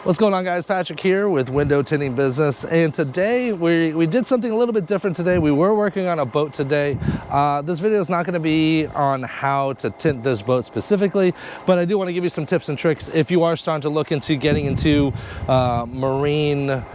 What's going on, guys? Patrick here with Window Tinting Business, and today we did something a little bit different today. We were working on a boat today. This video is not going to be on how to tint this boat specifically, but I do want to give you some tips and tricks if you are starting to look into getting into marine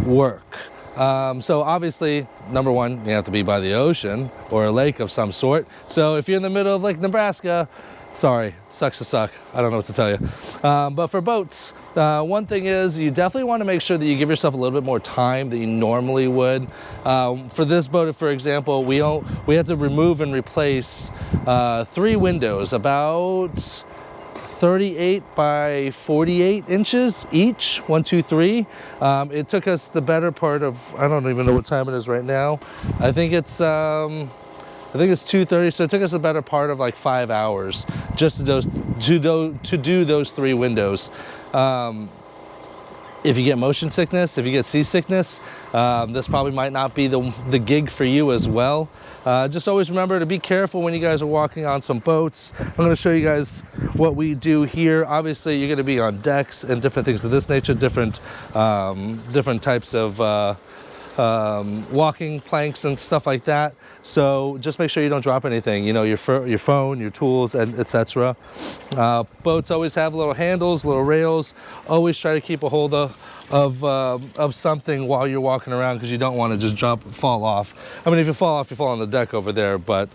work. So obviously, number one, you have to be by the ocean or a lake of some sort. So if you're in the middle of Lake Nebraska, sorry, sucks to suck. I don't know what to tell you. But for boats, one thing is you definitely want to make sure that you give yourself a little bit more time than you normally would. For this boat, for example, we had to remove and replace 3 windows, about 38 by 48 inches each, 1, 2, 3. It took us the better part of, I don't even know what time it is right now. I think it's 2:30, so it took us a better part of like 5 hours just to do those 3 windows. If you get motion sickness, if you get seasickness, this probably might not be the gig for you as well. Just always remember to be careful when you guys are walking on some boats. I'm going to show you guys what we do here. Obviously, you're going to be on decks and different things of this nature, different types of walking planks and stuff like that. So just make sure you don't drop anything, you know, your phone, your tools, and etc. Boats always have little handles, little rails. Always try to keep a hold of something while you're walking around, because you don't want to just fall off. I mean, if you fall off, you fall on the deck over there. But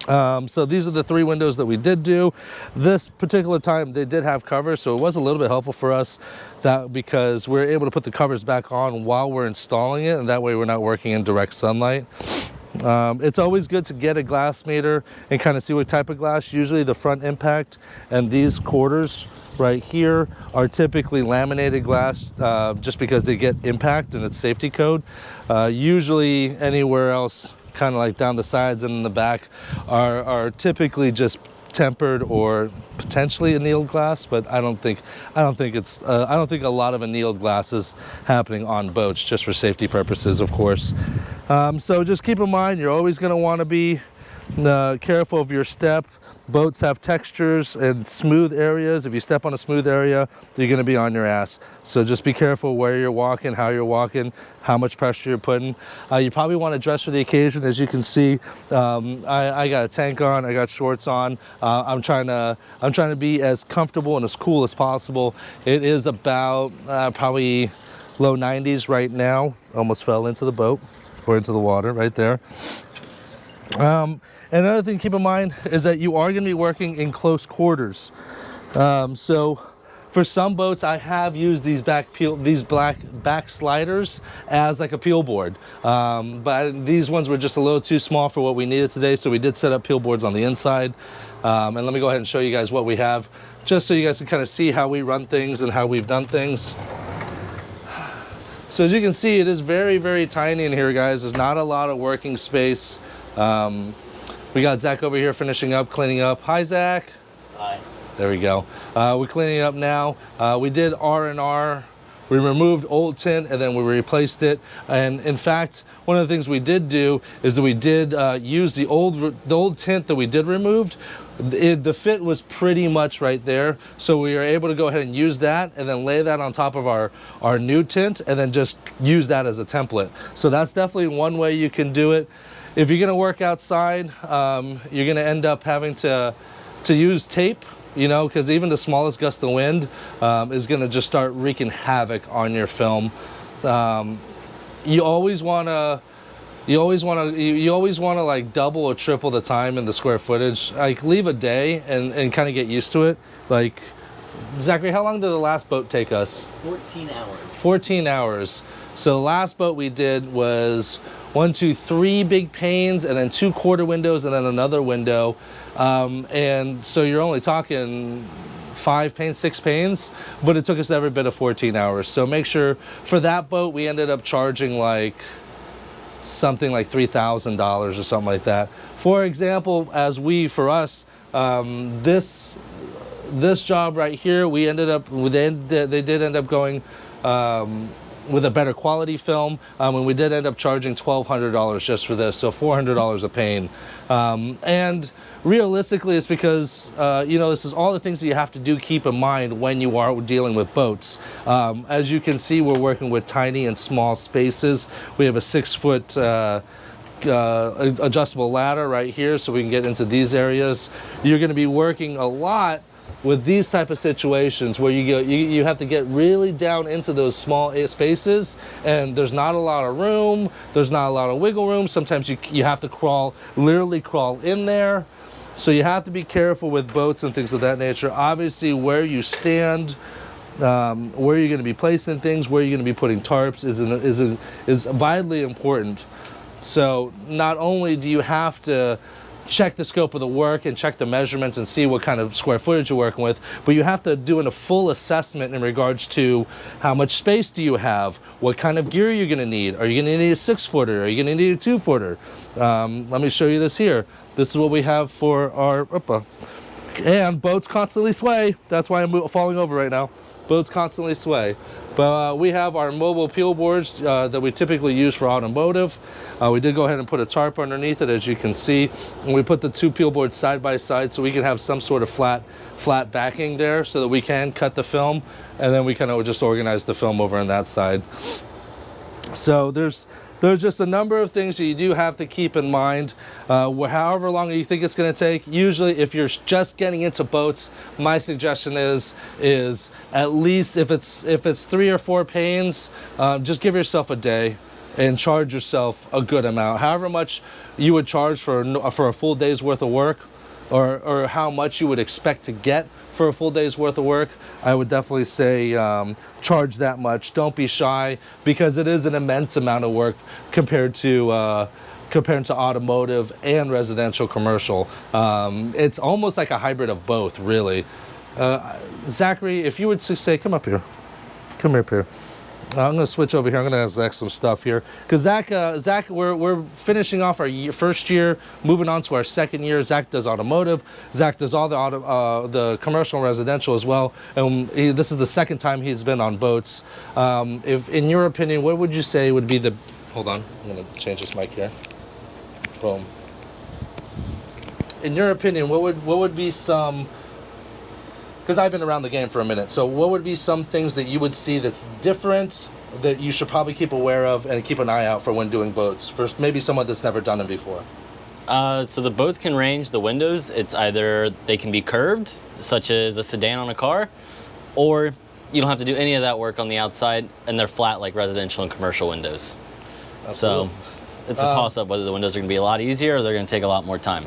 so these are the 3 windows that we did do. This particular time they did have covers, so it was a little bit helpful for us, because we're able to put the covers back on while we're installing it, and that way we're not working in direct sunlight. It's always good to get a glass meter and kind of see what type of glass. Usually the front impact and these quarters right here are typically laminated glass, just because they get impact and it's safety code. Usually anywhere else, kind of like down the sides and in the back, are typically just tempered or potentially annealed glass, but I don't think a lot of annealed glass is happening on boats, just for safety purposes, of course. So just keep in mind, you're always going to want to be careful of your step. Boats have textures and smooth areas. If you step on a smooth area, you're going to be on your ass. So just be careful where you're walking, how you're walking, how much pressure you're putting. You probably want to dress for the occasion. As you can see, I got a tank on, I got shorts on. I'm trying to be as comfortable and as cool as possible. It is about probably low 90s right now. Almost fell into the boat or into the water right there. Another thing to keep in mind is that you are going to be working in close quarters. So for some boats, I have used these back sliders as like a peel board. But these ones were just a little too small for what we needed today, so we did set up peel boards on the inside. And let me go ahead and show you guys what we have, just so you guys can kind of see how we run things and how we've done things. So as you can see, it is very, very tiny in here, guys. There's not a lot of working space. We got Zach over here finishing up, cleaning up. Hi, Zach. Hi. There we go. We're cleaning up now. We did R&R. We removed old tint and then we replaced it. And in fact, one of the things we did do is that we did use the old tint that we did remove. The fit was pretty much right there, so we were able to go ahead and use that and then lay that on top of our new tint and then just use that as a template. So that's definitely one way you can do it. If you're gonna work outside, you're gonna end up having to use tape, you know, because even the smallest gust of wind is gonna just start wreaking havoc on your film. You always wanna like double or triple the time in the square footage. Like leave a day and kind of get used to it. Like, Zachary, how long did the last boat take us? 14 hours. 14 hours. So the last boat we did was 1, 2, 3 big panes and then 2 quarter windows and then another window. And so you're only talking 5 panes, 6 panes, but it took us every bit of 14 hours. So make sure for that boat, we ended up charging like something like $3,000 or something like that. For example, for us, this job right here, they did end up going with a better quality film, and we did end up charging $1,200 just for this, so $400 a pane. And realistically, it's because you know, this is all the things that you have to keep in mind when you are dealing with boats. As you can see, we're working with tiny and small spaces. We have a 6-foot adjustable ladder right here, so we can get into these areas. You're going to be working a lot with these type of situations where you have to get really down into those small spaces, and there's not a lot of room, there's not a lot of wiggle room. Sometimes you have to literally crawl in there. So you have to be careful with boats and things of that nature. Obviously, where you stand, where you're going to be placing things, where you're going to be putting tarps is vitally important. So not only do you have to check the scope of the work and check the measurements and see what kind of square footage you're working with, but you have to do a full assessment in regards to how much space do you have, what kind of gear you're going to need. Are you going to need a 6-footer? Are you going to need a 2-footer? Let me show you this here. This is what we have for our and boats constantly sway. That's why I'm falling over right now. Boats constantly sway. But we have our mobile peel boards that we typically use for automotive. We did go ahead and put a tarp underneath it, as you can see. And we put the 2 peel boards side by side so we can have some sort of flat backing there so that we can cut the film. And then we kind of just organize the film over on that side. So there's just a number of things that you do have to keep in mind. However long you think it's going to take, usually if you're just getting into boats, my suggestion is at least if it's 3 or 4 panes, just give yourself a day and charge yourself a good amount. However much you would charge for a full day's worth of work, or how much you would expect to get for a full day's worth of work, I would definitely say charge that much. Don't be shy, because it is an immense amount of work compared to automotive and residential commercial. It's almost like a hybrid of both, really. Zachary, if you would say, come up here. Come here, Pierre. I'm going to switch over here. I'm going to ask Zach some stuff here. Because Zach, we're finishing off our first year, moving on to our second year. Zach does automotive. Zach does all the commercial and residential as well. And this is the second time he's been on boats. If, in your opinion, what would you say would be the... Hold on. I'm going to change this mic here. Boom. In your opinion, what would be some... Because I've been around the game for a minute, so what would be some things that you would see that's different that you should probably keep aware of and keep an eye out for when doing boats for maybe someone that's never done them before? So the boats can range the windows. It's either they can be curved, such as a sedan on a car, or you don't have to do any of that work on the outside, and they're flat like residential and commercial windows. So it's a toss-up whether the windows are going to be a lot easier or they're going to take a lot more time.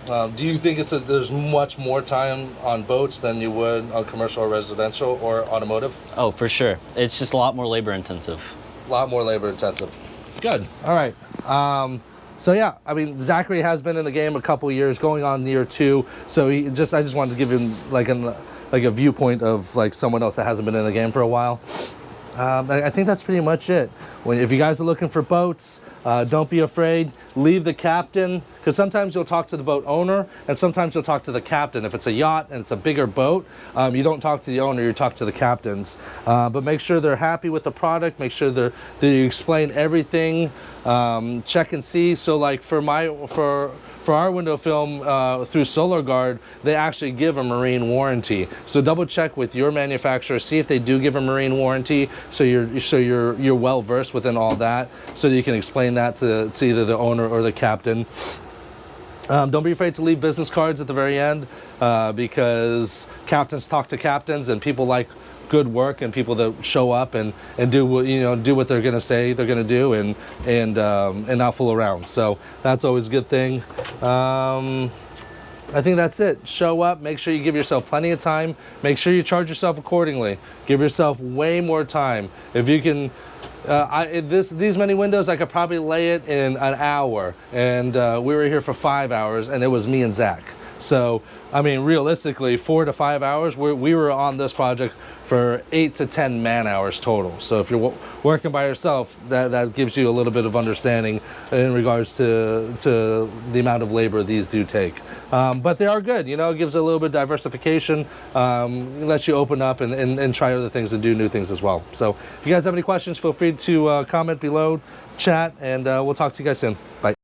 Do you think there's much more time on boats than you would on commercial or residential or automotive? Oh, for sure. It's just a lot more labor intensive. A lot more labor intensive. Good. All right. So yeah, I mean, Zachary has been in the game a couple years, going on year 2. So I just wanted to give him like a viewpoint of like someone else that hasn't been in the game for a while. I think that's pretty much it. If you guys are looking for boats, don't be afraid. Leave the captain, because sometimes you'll talk to the boat owner, and sometimes you'll talk to the captain. If it's a yacht and it's a bigger boat, you don't talk to the owner, you talk to the captains. But make sure they're happy with the product. Make sure that you explain everything. Check and see. So like for our window film through SolarGuard, they actually give a marine warranty. So double check with your manufacturer, see if they do give a marine warranty, so you're well versed within all that, so that you can explain that to either the owner or the captain. Don't be afraid to leave business cards at the very end, because captains talk to captains, and people like good work and people that show up and do what they're gonna say they're gonna do, and not fool around. So that's always a good thing. I think that's it. Show up, make sure you give yourself plenty of time, make sure you charge yourself accordingly, give yourself way more time. If you can, these many windows, I could probably lay it in an hour, and we were here for 5 hours, and it was me and Zach. So, I mean, realistically, 4 to 5 hours. We were on this project for 8 to 10 man hours total. So if you're working by yourself, that gives you a little bit of understanding in regards to the amount of labor these do take. But they are good, you know, it gives a little bit of diversification, lets you open up and try other things and do new things as well. So if you guys have any questions, feel free to comment below, chat, and we'll talk to you guys soon. Bye.